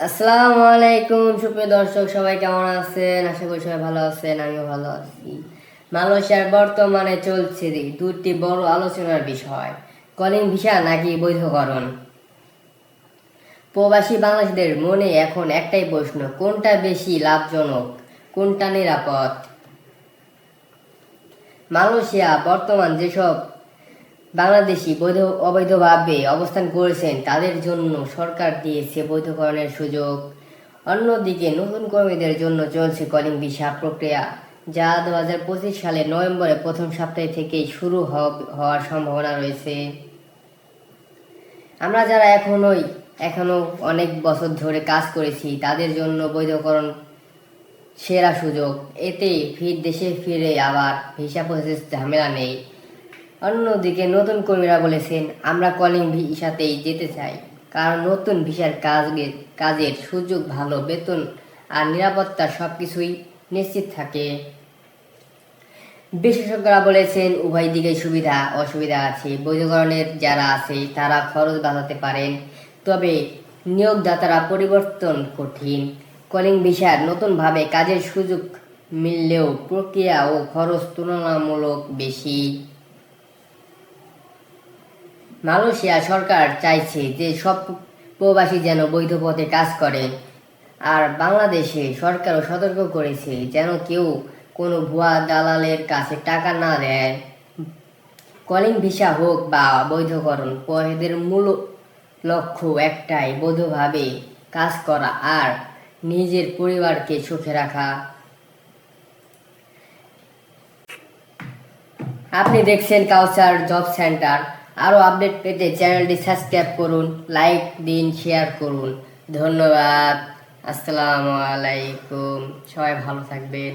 আসসালামু আলাইকুম সুপ্রিয় দর্শক, সবাই কেমন আছেন? আশা করি সবাই ভালো আছেন, আমিও ভালো আছি। মালয়েশিয়ার বর্তমানে চলছে দুটি বড় আলোচনার বিষয়, কলিং ভিসা নাকি বৈধকরণ। প্রবাসী বাংলাদেশিদের মনে এখন একটাই প্রশ্ন, কোনটা বেশি লাভজনক, কোনটা নিরাপদ? মালয়েশিয়া বর্তমান যেসব বাংলাদেশি অবৈধভাবে অবস্থান করেছেন তাদের জন্য সরকার দিয়েছে বৈধকরণের সুযোগ। অন্যদিকে নতুন কর্মীদের জন্য চলছে কলিং ভিসা প্রক্রিয়া, যা 2025 সালের নভেম্বরের প্রথম সপ্তাহ থেকেই শুরু হওয়ার সম্ভাবনা রয়েছে। আমরা যারা এখনো অনেক বছর ধরে কাজ করেছি তাদের জন্য বৈধকরণ সেরা সুযোগ। এতে দেশে ফিরে আবার ভিসা প্রসেস ঝামেলা নেই। অন্যদিকে নতুন কর্মীরা বলেছেন, আমরা কলিং ভিসাতেই যেতে চাই, কারণ নতুন ভিসার কাজের সুযোগ, ভালো বেতন আর নিরাপত্তা সবকিছুই নিশ্চিত থাকে। বিশেষজ্ঞরা বলেছেন, উভয় দিকেই সুবিধা অসুবিধা আছে। বৈধকরণের যারা আছে তারা খরচ বাঁচাতে পারেন, তবে নিয়োগদাতারা পরিবর্তন কঠিন। কলিং ভিসার নতুনভাবে কাজের সুযোগ মিললেও প্রক্রিয়া ও খরচ তুলনামূলক বেশি। মালয়েশিয়া সরকার চাইছে যে সব প্রবাসী যেন বৈধ পথে কাজ করেন, আর বাংলাদেশে সরকারও সতর্ক করেছে যেন কেউ কোনো ভুয়া দালালের কাছে টাকা না দেয়। কলিং ভিসা হোক বা বৈধকরণ, এদের মূল লক্ষ্য একটাই, বৈধভাবে কাজ করা আর নিজের পরিবারকে সুখে রাখা। আপনি দেখছেন কাউসার জব সেন্টার। আরও আপডেট পেতে চ্যানেলটি সাবস্ক্রাইব করুন, লাইক দিন, শেয়ার করুন। ধন্যবাদ। আসসালামু আলাইকুম, সবাই ভালো থাকবেন।